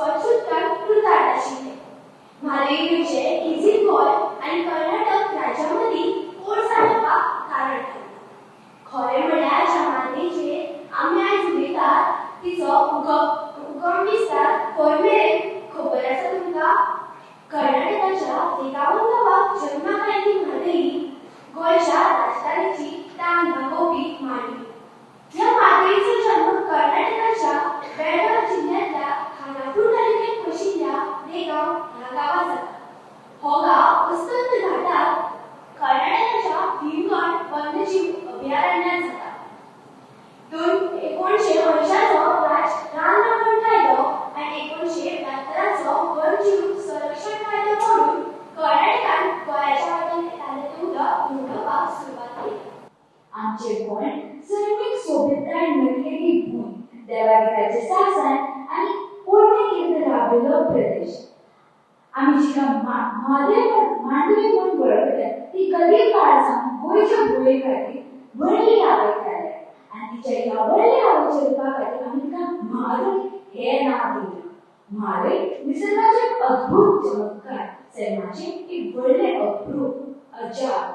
Oxford सुटका कृतार्थ आशिल्ले. म्हादईचे इझी गोय आणि कर्नाटक राज्यामदीं पोरसाळपाक कारण ठरले. खरें म्हणल्यार ज्या म्हादईचेर आमी आयज उलयतात तिचो उगम विस्तार खंय मेरेन खबर आसा तुमकां? कर्नाटकाच्या 51व्या जन्माक आयिल्ली म्हादई गोंयच्या राजधानीची तान दाखोवपी मांडवी. ह्या म्हादईचो जन्म कर्नाटकाच्या बेळगाव जिल्ह्यातल्या खानापूर तालुक्यात वशिल्ल्या देगाव ह्या गावात जाता. हो गाव अस्तंत घाटात कर्नाटकाच्या भीमगड वन्यजीव अभयारण्यात जाता. 1980 रान राखण कायदो आणि 1972 वन्यजीव संरक्षण कायदो करून कर्नाटकान गोंयाच्या वाटेन उदक मोडपाक सुरवात केली. आमचे गोंय सैमीक सोबितकाय नटलेली भूंय, देवादिकाचे शासन आणि पोरणे राबिल्लो प्रदेश. आमी जिका मांडवी म्हणून वळखतात ती कधी काळासावन गोंयच्या भुंये खातीर व्हडली आवड काडल्या आणि तिच्या ह्या व्हडल्या आवडीच्या रुपा खातीर आमी तिका म्हादय हें नांव दिलें. म्हादय निसर्गाचे अद्भुत चमत्कार, सैमाचे एक व्हडलें अप्रूप अजाप.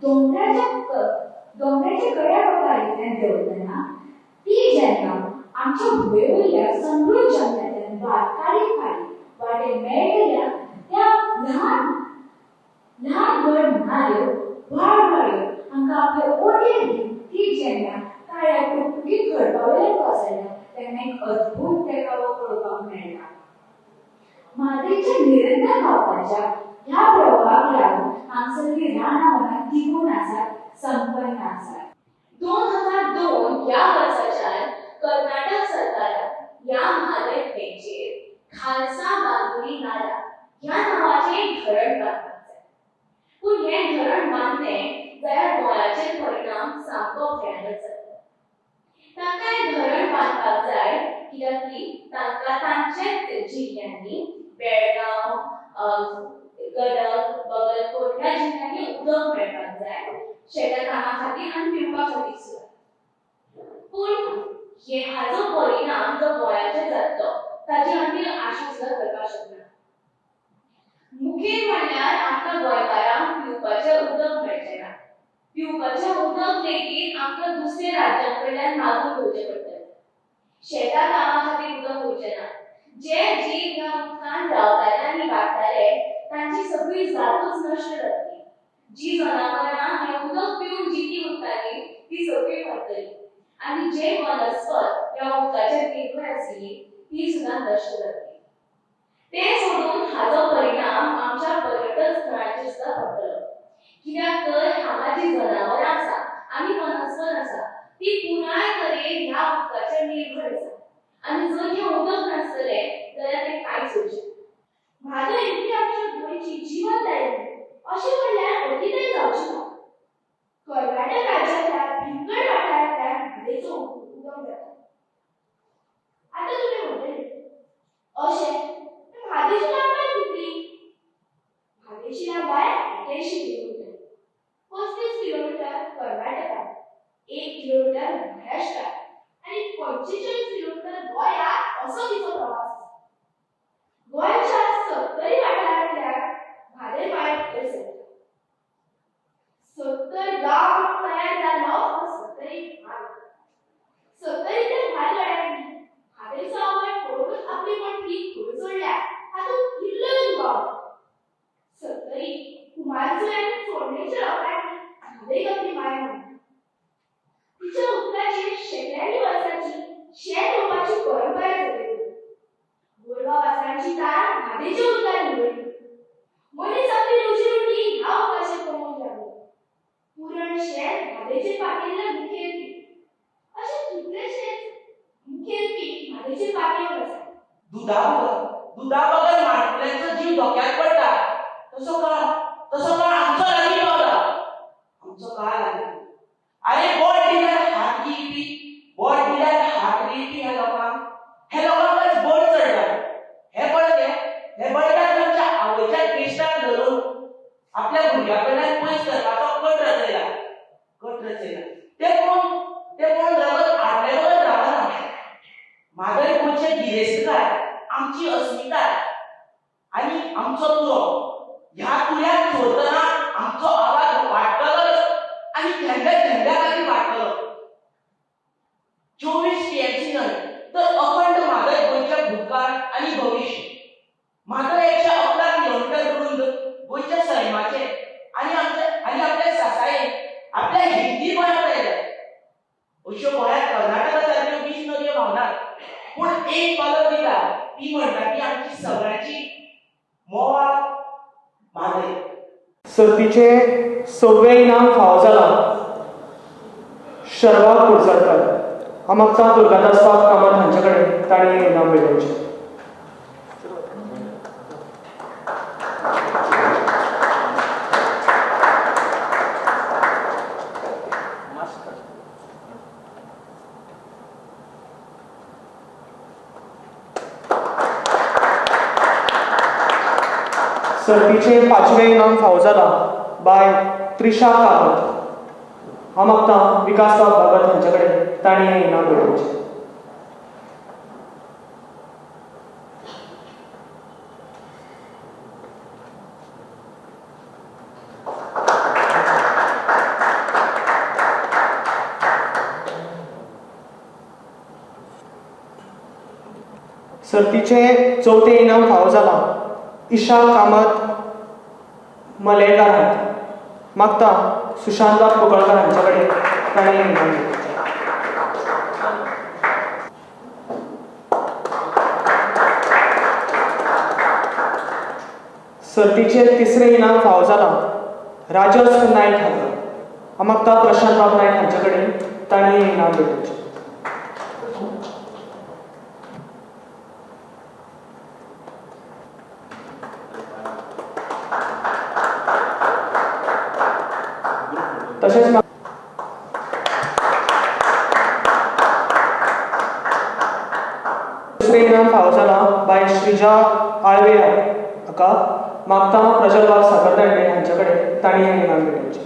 दोंगराच्या कड्यावयल्यान देंवतना ती जेन्ना आमच्या भुंये वयल्या समृद्ध जंगलांतल्यान वाट काडीत वाटेन मेळटल्या त्या ल्हान व्हड न्हाल्यो व्हाळव्हाळ्यो हांकां आपल्या ओडयेन घेवन ती जेन्ना काळ्या टुकटुकीत खडपावयल्यान कोसळटा तेन्ना एक अद्भुत देखावो पळोवपाक मेळटा. म्हादईच्या निरंतर व्हांवपाच्या ह्या प्रवाहाक लागून हांगसरली रानां वनां तिगून आसात, संपन्न आसात. 2002 या वर्साच्यान कर्नाटक सरकारान ह्या म्हादय न्हंयचेर खालसा बांदुरी नाला ह्या नावाचें एक धरण बांदपाक जाय. पूण हें धरण बांदलें जाल्यार गोंयाचेर परिणाम सामको भयानक जातलो. तांकां हें धरण बांदपाक जाय कित्याक की तांकां तांच्याच जिल्ल्यांनी बेळगांव, गडक, बगलकोट ह्या जिल्ल्यांनी उदक मेळपाक जाय शेता कामा खातीर आनी पिवपा खातीर सुद्दां. पूण हाचो परिणाम जो गोंयाचेर जातलो ताची आमी आशा सुद्दां करपाक शकना. मुखेल म्हणल्यार आमकां गोंयकारांक पिवपाचें उदक मेळचें ना. पिवपाचें उदक लेगीत आमकां दुसऱ्या राज्यां कडल्यान मागून घेवचें पडटलें. शेता कामा खातीर उदक उरचें ना. जे जीव ह्या उदकांत रावताले आनी वाडटाले तांची सगळी जातूच नश्ट जातली. जी जनावरां हें उदक पिवन जिती उरतालीं ती सगळी मरतलीं आनी जे वनस्पत ह्या उदकाचेर निर्भर आसली ती सुद्दां नश्ट जातली. तें सोडून हाचो परिणाम आमच्या पर्यटन स्थळांचेर सुद्दां पडटलो. कित्याक तर हांगा जी जनावरां आसा आनी वनस्पत आसा ती पुराय तरेन ह्या उदकाचेर निर्भर आसा आनी जर हें उदक नासतलें जाल्यार तें कांयच उरचें ना. म्हादय ही आमच्या गोंयची जीवनदायिनी अशें म्हणल्यार अतिशय जावचें ना. कर्नाटक राज्यातल्या भीमगड वाठारांतल्यान म्हादयचो उगम जाता. आतां तुमी म्हणटले अशें म्हादयची लांबाय कितली? म्हादयची लांबाय 81 किलोमीटर, 35 किलोमीटर कर्नाटकांत, 1 किलोमीटर महाराष्ट्रात आणि 45 किलोमीटर गोंयात असो तिचो प्रवास आसा. गोंयच्या 70 वाठारांतल्यान म्हादय माय भितर सरता. 70 गांव तयार जालो हो 70 भाग. 70 भागगड्यांनी म्हादयचो आवय पळोवन आपली पणठी खंय सोडल्या हातूंत किल्लून गाव. 70 कुमारजुंवेन फोडणेच्या लोकांनी म्हादय आपली माय म्हणटा. तिच्या उदकाचेर शेकड्यांनी वर्सांची शेत रोवपाची परंपरा चलिल्ली. गोरवा वासरांची तान म्हादयच्या उदकान निवडली. मनीस आपली रोजीरोटी ह्या उदकाचेर कमोवंक लागलो. पुरण शेत म्हादयचेर पाकिल्लें मुखेल पीक. अशें कितलेशेच मुखेल पीक म्हादयचेर पाकिल्ले आसात. दुधा बगर माणकुल्यांचो जीव धोक्यात पडटा. तसो काळ आमचो लागीं पावला. आमचो काळ लागीं. अरे बोट दिल्यार हात घेवपी ह्या लोकांक आज बोट चडटा. हे पळय हे बैलाक आमच्या आवयच्या केशाक धरून आपल्या भुरग्या कडल्यान पयस करपाचो कट रचयला. ते कोण जगत आदले वगत रावना. म्हादय गोंयचे गिरेस्तकार आमची अस्मिताय आणि आमचो तुरो. ह्या तुऱ्याक सोडतना आमचो आवाज वाडटलोच आणि थेंब्या खातीर वाडटलो. 24 टीएमसी न्हय तर अखंड म्हादय गोंयच्या भूतकाळ आणि भविष्य. म्हादय 111 किलोमीटर रुंद गोंयच्या सैमाचे आणि आपल्या सासायेन आपल्या हिंदी गोंयांत आयल्या. अश्यो गोंयांत कर्नाटका सारक्यो 20 नदयो व्हांवनात, पूण एक पालक दिता ती म्हणटा ती आमची सगळ्यांची मोवाळ म्हादय. सर्तीचे 6वें इनाम फावो जालां शर्वा कुडचडकर. हांव मागता दुर्गादास कामत हांचे कडेन ताणें हें इनाम मेळोवचें. सर्तीचे 5वें इनाम फावो जालां बाय त्रिशा कामत. हांव मागता विकास भगत हांचे कडेन ताणें हें इनाम मेळोवचें. सर्तीचे 4थें इनाम फावो जालां ईशा कामत मलेकार हांकां. मागता सुशांतराव कोकळकर हांचे कडेन ताणें हें इनाम मेळोवचें. सर्तीचे 3रे इनाम फावो जालां राजस नायक हांकां. हांव मागता प्रशांतराव नायक हांचे कडेन ताणें हें इनाम मेळोवचें. तशेंच दुसरें इनाम फावो जालां बाय श्रीजा आळवे हाका. मागता प्रज्वल साखरदांडे हांचे कडेन ताणें हें इनाम मेळोवचें.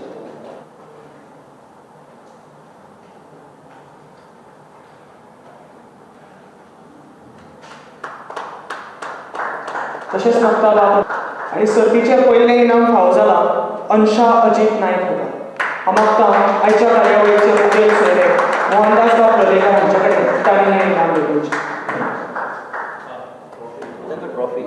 तशेंच मागता आनी सर्तीचें पयलें इनाम फावो जालां अंशा अजीत नायक हाका. हांव मागता आयच्या कार्यावळीचे मुखेल सोयरे मोहनदास प्रदेकर हांचे कडेन ताणें हें इनाम मेळोवचें. ट्रॉफी